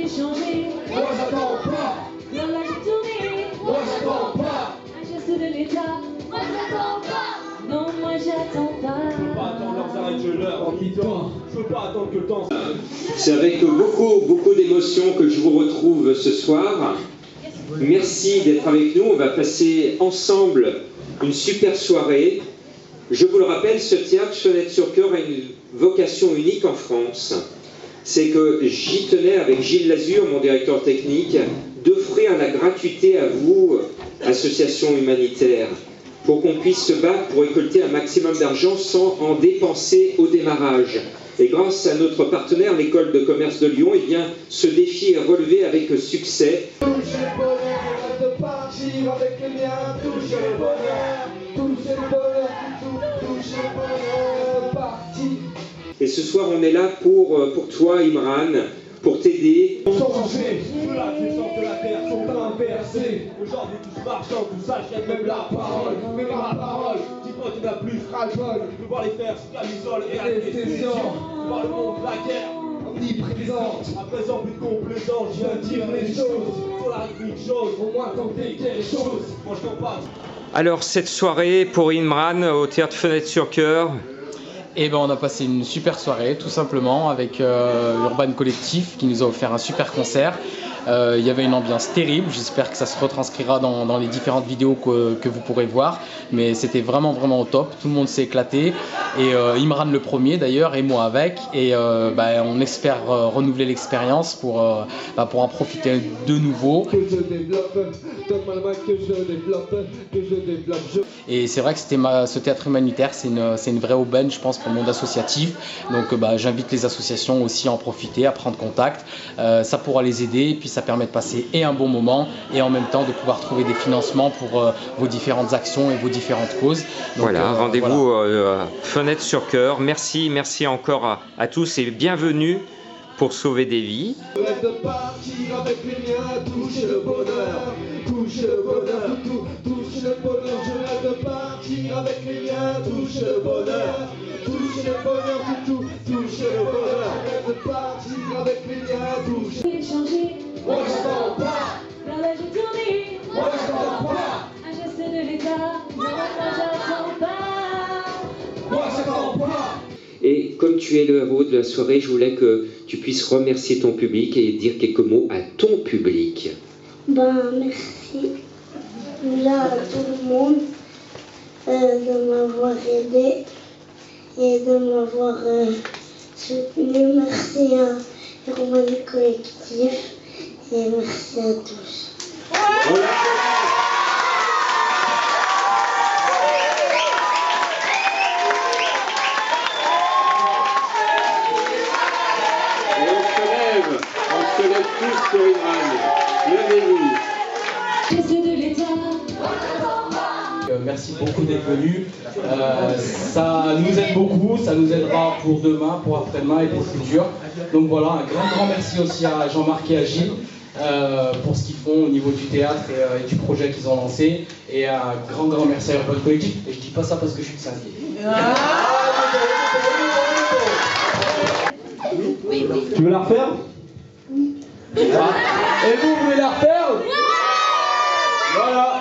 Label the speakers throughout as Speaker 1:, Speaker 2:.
Speaker 1: j'ai changé.
Speaker 2: Moi j'attends pas.
Speaker 1: Dans la j'ai tourné.
Speaker 2: Moi j'attends pas.
Speaker 1: Un geste de l'État. Moi j'attends pas. Non, moi j'attends pas.
Speaker 2: Je peux pas attendre leurs arrêts, je leur en mi-temps. Je peux pas attendre que le temps.
Speaker 3: C'est avec beaucoup d'émotion que je vous retrouve ce soir. Merci d'être avec nous. On va passer ensemble une super soirée. Je vous le rappelle, ce théâtre Fenêtre-sur-Cœur a une vocation unique en France. C'est que j'y tenais avec Gilles Lazure, mon directeur technique, d'offrir la gratuité à vous, association humanitaire, pour qu'on puisse se battre pour récolter un maximum d'argent sans en dépenser au démarrage. Et grâce à notre partenaire, l'école de commerce de Lyon, eh bien, ce défi est relevé avec succès.
Speaker 2: Toucher le bonheur, de partir avec les miens. Toucher le bonheur, toucher le bonheur, toucher le bonheur, parti.
Speaker 3: Et ce soir, on est là pour toi, Imran, pour t'aider.
Speaker 2: On s'en changé, ceux-là qui sortent de la terre sont inversés. Aujourd'hui, tous marchands, tout ça, je même la parole. Mais ma parole, dis-moi, tu n'as plus ras-le-bol. Tu peux voir les fers sous camisole et anesthésiant. Tu vois le monde, la guerre, omniprésente. À présent, plus de complaisance, je viens dire les choses. Sur la rythmique chose, au moins tenter quelque chose. Moi, je t'en passe.
Speaker 3: Alors, cette soirée pour Imran au théâtre Fenêtre-sur-Cœur.
Speaker 4: Et ben on a passé une super soirée tout simplement avec Urban Collectif qui nous a offert un super concert. Il y avait une ambiance terrible, j'espère que ça se retranscrira dans les différentes vidéos que vous pourrez voir. Mais c'était vraiment au top, tout le monde s'est éclaté. Et Imran le premier d'ailleurs et moi avec. Et on espère renouveler l'expérience pour en profiter de nouveau.
Speaker 2: Que je développe, donne-moi la main que je développe,
Speaker 4: Et c'est vrai que ce théâtre humanitaire, c'est une vraie aubaine, je pense, pour le monde associatif. Donc j'invite les associations aussi à en profiter, à prendre contact. Ça pourra les aider et puis ça permet de passer et un bon moment et en même temps de pouvoir trouver des financements pour vos différentes actions et vos différentes causes. Donc,
Speaker 3: voilà, rendez-vous
Speaker 4: voilà.
Speaker 3: Fenêtre-sur-Cœur. Merci encore à tous et bienvenue pour sauver des vies.
Speaker 2: Je rêve de partir avec les miens, toucher le bonheur, toucher le bonheur, toucher le bonheur. Je rêve de partir avec les miens, toucher le bonheur, toucher le bonheur, toucher le bonheur. Je rêve de partir avec les miens, toucher.
Speaker 1: J'ai changé.
Speaker 2: Moi j'attends pas,
Speaker 1: Dans la j'ai tourné.
Speaker 2: moi j'attends pas,
Speaker 1: Un geste de l'État. Non, moi j'attends pas.
Speaker 2: moi j'attends pas.
Speaker 3: Et comme tu es le héros de la soirée, je voulais que tu puisses remercier ton public et dire quelques mots à ton public.
Speaker 5: Merci déjà à tout le monde de m'avoir aidé et de m'avoir soutenu. Merci à Urban Collectif et merci à tous.
Speaker 3: On se lève tous pour Imran. Levez-vous.
Speaker 1: Geste de l'État.
Speaker 4: Merci beaucoup d'être venus. Ça nous aide beaucoup, ça nous aidera pour demain, pour après-demain et pour le futur. Donc voilà, un grand merci aussi à Jean-Marc et à Gilles pour ce qu'ils font au niveau du théâtre et du projet qu'ils ont lancé. Et un grand merci à Urban Collectif. Et je dis pas ça parce que je suis de Saint-Dié.
Speaker 2: Tu veux la refaire?
Speaker 4: Et vous voulez la refaire? Voilà.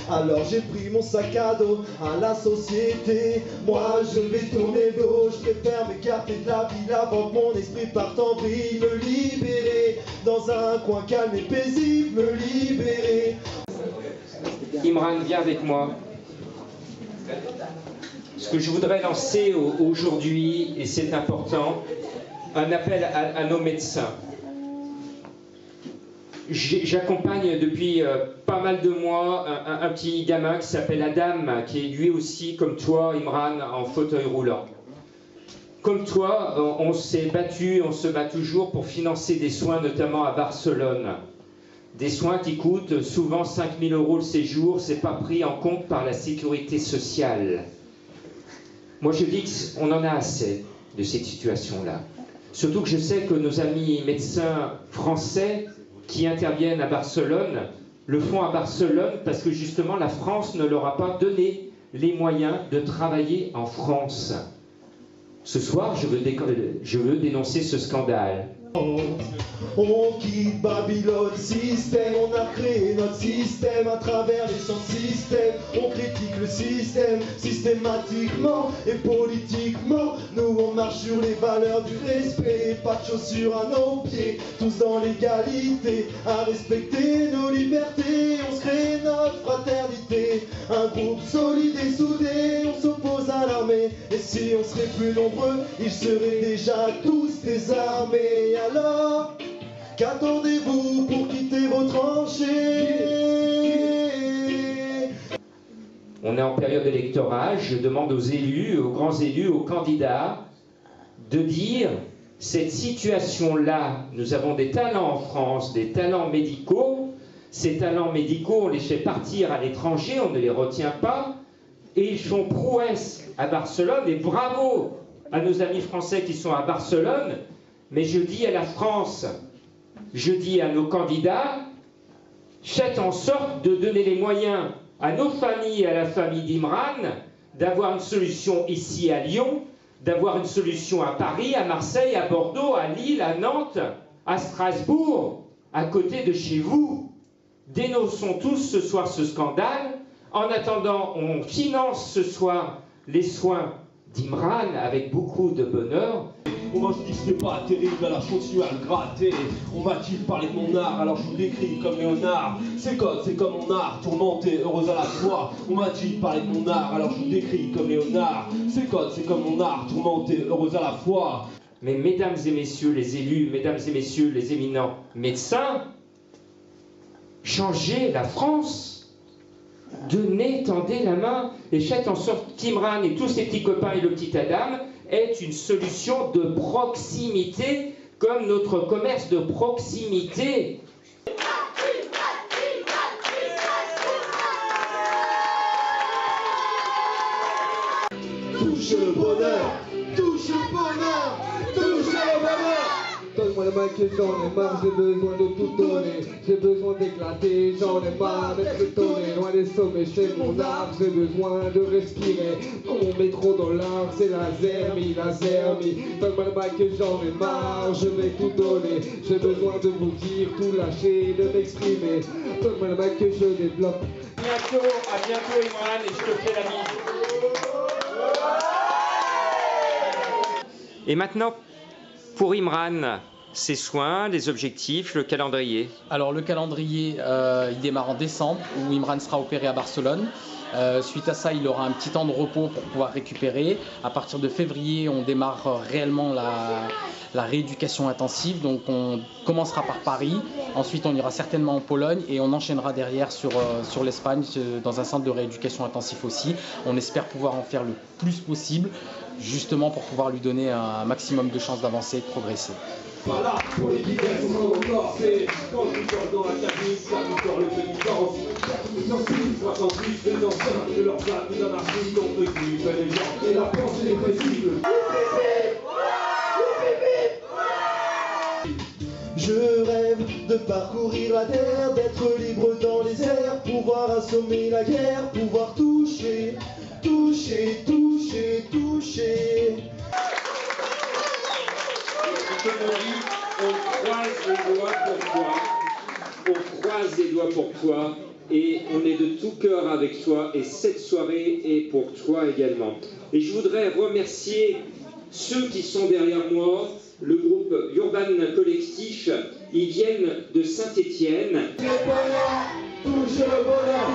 Speaker 2: Alors j'ai pris mon sac à dos à la société. Moi je vais tourner le dos, je préfère m'écarter de la ville avant que mon esprit parte en vrille. Me libérer dans un coin calme et paisible, me libérer.
Speaker 3: Imran, viens avec moi. Ce que je voudrais lancer aujourd'hui, et c'est important, un appel à nos médecins. J'accompagne depuis pas mal de mois un petit gamin qui s'appelle Adam, qui est lui aussi, comme toi, Imran, en fauteuil roulant. Comme toi, on s'est battu, on se bat toujours pour financer des soins, notamment à Barcelone. Des soins qui coûtent souvent 5 000 € le séjour, c'est pas pris en compte par la sécurité sociale. Moi je dis qu'on en a assez de cette situation-là. Surtout que je sais que nos amis médecins français qui interviennent à Barcelone le font à Barcelone parce que justement la France ne leur a pas donné les moyens de travailler en France. Ce soir, je veux dénoncer ce scandale.
Speaker 2: On quitte Babylone système, on a créé notre système à travers les champs systèmes. On critique le système systématiquement et politiquement. Nous on marche sur les valeurs du respect, pas de chaussures à nos pieds, tous dans l'égalité, à respecter nos libertés. On se crée notre fraternité, un groupe solide et soudé. On s'oppose à l'armée, et si on serait plus nombreux, ils seraient déjà tous désarmés. Alors qu'attendez-vous pour quitter vos tranchées?
Speaker 3: On est en période électorale, je demande aux élus, aux grands élus, aux candidats de dire cette situation-là, nous avons des talents en France, des talents médicaux, ces talents médicaux, on les fait partir à l'étranger, on ne les retient pas, et ils font prouesse à Barcelone, et bravo à nos amis français qui sont à Barcelone, mais je dis à la France, je dis à nos candidats, faites en sorte de donner les moyens à nos familles et à la famille d'Imran d'avoir une solution ici à Lyon, d'avoir une solution à Paris, à Marseille, à Bordeaux, à Lille, à Nantes, à Strasbourg, à côté de chez vous. Dénonçons tous ce soir ce scandale. En attendant, on finance ce soir les soins d'Imran avec beaucoup de bonheur.
Speaker 2: On m'a dit que c'était pas terrible, alors je continue à le gratter. On m'a-t-il parlé de mon art, alors je vous décris comme Léonard. C'est comme mon art, tourmenté, heureuse à la fois. On m'a-t-il parlé de mon art, alors je vous décris comme Léonard. C'est comme mon art, tourmenté, heureuse à la fois.
Speaker 3: Mais mesdames et messieurs les élus, mesdames et messieurs les éminents médecins, changez la France. Donnez, tendez la main et faites en sorte qu'Imran et tous ses petits copains et le petit Adam aient une solution de proximité comme notre commerce de proximité.
Speaker 2: Touche le bonheur, touche le bonheur, touche le bonheur.
Speaker 6: Donne-moi la main que j'en ai marre, j'ai besoin de tout donner. J'ai besoin d'éclater, j'en ai marre d'être étonné. Loin des sommets, chez mon art, j'ai besoin de respirer. Comme mon métro dans l'art, c'est la zermie. Donne-moi la main que j'en ai marre, je vais tout donner. J'ai besoin de vous dire, tout lâcher, de m'exprimer. Donne-moi la main que je développe.
Speaker 3: À bientôt Imran, et je te fais la bise. Et maintenant, pour Imran, ses soins, les objectifs, le calendrier.
Speaker 4: Alors le calendrier, il démarre en décembre où Imran sera opéré à Barcelone. Suite à ça, il aura un petit temps de repos pour pouvoir récupérer. À partir de février, on démarre réellement la rééducation intensive. Donc on commencera par Paris, ensuite on ira certainement en Pologne et on enchaînera derrière sur l'Espagne dans un centre de rééducation intensif aussi. On espère pouvoir en faire le plus possible, justement pour pouvoir lui donner un maximum de chances d'avancer et de progresser.
Speaker 2: Voilà, pour les guider, on s'en corset. Quand je sors dans la cabine, ça nous sort le pénitence. Sur 68, les anciens de leurs amis anarchistes ont prévu les gens et la pensée est possible. Je rêve de parcourir la terre, d'être libre dans les airs, pouvoir assommer la guerre, pouvoir toucher.
Speaker 3: On croise les doigts pour toi, on croise les doigts pour toi, et on est de tout cœur avec toi, et cette soirée est pour toi également. Et je voudrais remercier ceux qui sont derrière moi, le groupe Urban Collectif. Ils viennent de Saint-Étienne.
Speaker 6: Touche le bonheur,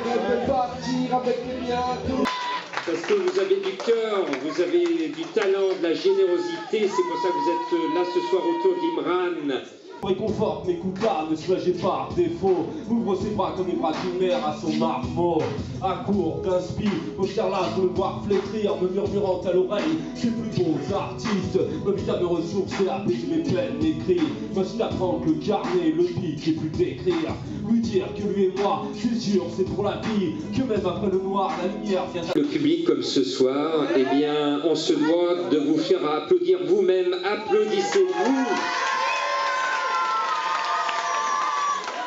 Speaker 6: je vais partir avec les miens.
Speaker 3: Parce que vous avez du cœur, vous avez du talent, de la générosité, c'est pour ça que vous êtes là ce soir autour d'Imran.
Speaker 2: Réconforte mes coupables, ne soulagez pas par défaut. Ouvre ses bras comme les bras d'une mère à son marmot. À court d'inspi, au là pour le voir flétrir, me murmurant à l'oreille ses plus beaux artistes. M'invite à me ressourcer, à apaiser mes peines, mes cris. M'incite à prendre le carnet, le pic et plus d'écrire. Lui dire que lui et moi, c'est sûr, c'est pour la vie. Que même après le noir, la lumière vient à...
Speaker 3: Le public comme ce soir, eh bien, on se doit de vous faire applaudir vous-même. Applaudissez-vous.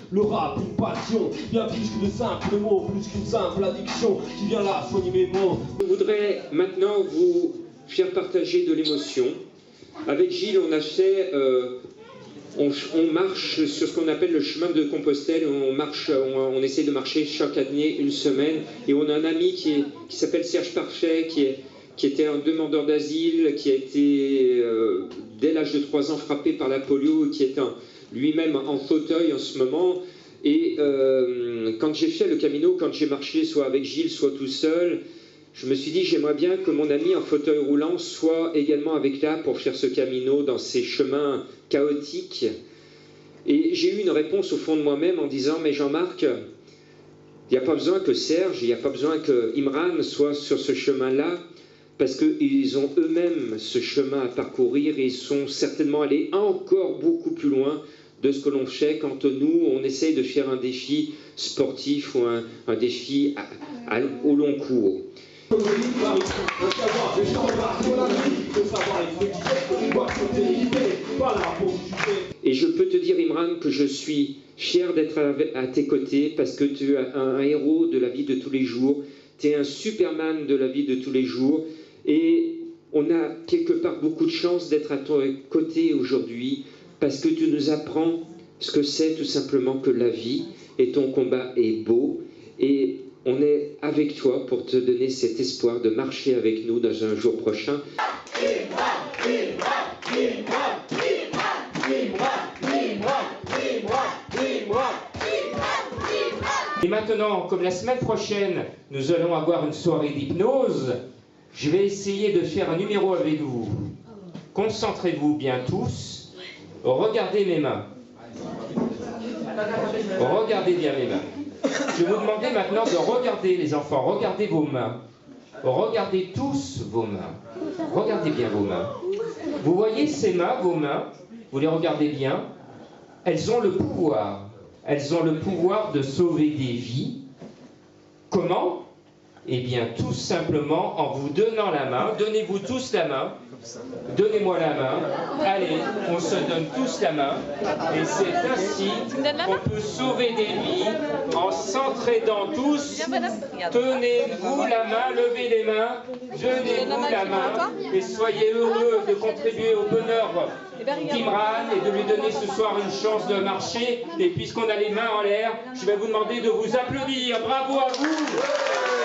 Speaker 2: Le rap, une passion, bien plus que de simples mots, plus qu'une simple addiction qui vient là soigner mes mots.
Speaker 3: Je voudrais maintenant vous faire partager de l'émotion Avec Gilles, on a fait, on marche sur ce qu'on appelle le chemin de Compostelle. On essaie de marcher chaque année une semaine. Et on a un ami qui s'appelle Serge Parfait, qui était un demandeur d'asile, qui a été, dès l'âge de 3 ans, frappé par la polio, qui est lui-même en fauteuil en ce moment. Et quand j'ai fait le Camino, quand j'ai marché soit avec Gilles, soit tout seul, je me suis dit, j'aimerais bien que mon ami en fauteuil roulant soit également avec là pour faire ce Camino dans ces chemins chaotiques. Et j'ai eu une réponse au fond de moi-même en disant, mais Jean-Marc, il n'y a pas besoin que Serge, il n'y a pas besoin que Imran soit sur ce chemin-là, parce qu'ils ont eux-mêmes ce chemin à parcourir et ils sont certainement allés encore beaucoup plus loin de ce que l'on fait quand nous, on essaye de faire un défi sportif ou un défi au long cours. Et je peux te dire, Imran, que je suis fier d'être à tes côtés parce que tu es un héros de la vie de tous les jours, tu es un Superman de la vie de tous les jours et on a quelque part beaucoup de chance d'être à ton côté aujourd'hui parce que tu nous apprends ce que c'est tout simplement que la vie et ton combat est beau et on est avec toi pour te donner cet espoir de marcher avec nous dans un jour prochain. Et maintenant, comme la semaine prochaine, nous allons avoir une soirée d'hypnose, je vais essayer de faire un numéro avec vous. Concentrez-vous bien tous. Regardez mes mains. Regardez bien mes mains. Je vais vous demander maintenant de regarder, les enfants, regardez vos mains. Regardez tous vos mains. Regardez bien vos mains. Vous voyez ces mains, vos mains, vous les regardez bien. Elles ont le pouvoir. Elles ont le pouvoir de sauver des vies. Comment? Eh bien, tout simplement en vous donnant la main. Donnez-vous tous la main. Donnez-moi la main. Allez, on se donne tous la main. Et c'est ainsi qu'on peut sauver des vies en s'entraidant tous. Tenez-vous la main, levez les mains. Donnez-vous la main. Et soyez heureux de contribuer au bonheur d'Imran et de lui donner ce soir une chance de marcher. Et puisqu'on a les mains en l'air, je vais vous demander de vous applaudir. Bravo à vous!